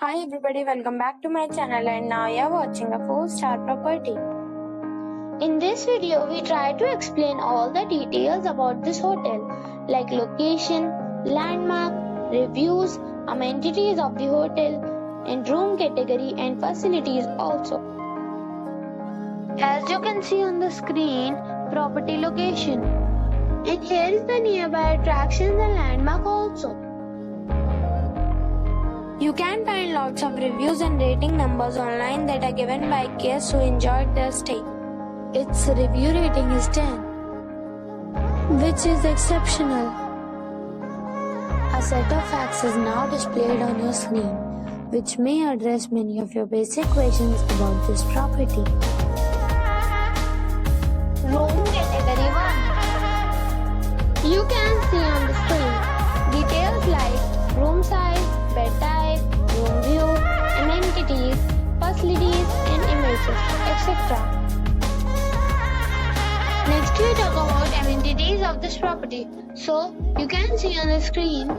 Hi everybody, welcome back to my channel and now you are watching a 4-star property. In this video, we try to explain all the details about this hotel like location, landmark, reviews, amenities of the hotel and room category and facilities also. As you can see on the screen, property location. And here is the nearby attractions and landmark also. You can find lots of reviews and rating numbers online that are given by guests who enjoyed their stay. Its review rating is 10, which is exceptional. A set of facts is now displayed on your screen, which may address many of your basic questions about this property. Room category 1. You can see on the screen details like room size, bed type, room view, amenities, facilities and images, etc. Next we talk about amenities of this property. So you can see on the screen,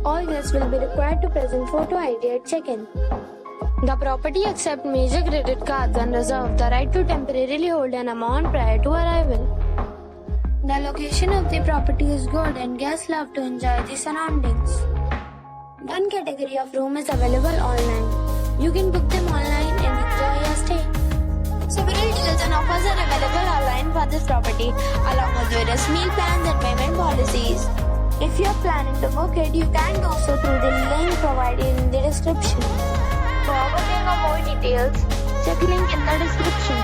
all guests will be required to present photo ID at check-in. The property accepts major credit cards and reserves the right to temporarily hold an amount prior to arrival. The location of the property is good and guests love to enjoy the surroundings. One category of room is available online. You can book them online and enjoy your stay. Several deals and offers are available online for this property, along with various meal plans and payment policies. If you are planning to book it, you can do so through the link provided in the description. For booking or more details, check link in the description.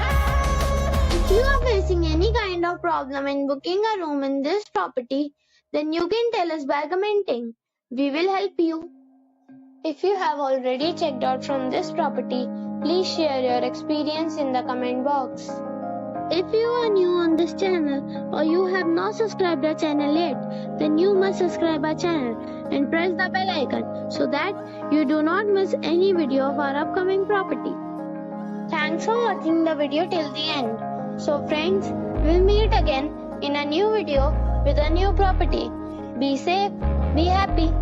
If you are facing any kind of problem in booking a room in this property, then you can tell us by commenting. We will help you. If you have already checked out from this property, please share your experience in the comment box. If you are new on this channel or you have not subscribed our channel yet, then you must subscribe our channel and press the bell icon so that you do not miss any video of our upcoming property. Thanks for watching the video till the end. So friends, we'll meet again in a new video with a new property. Be safe, be happy.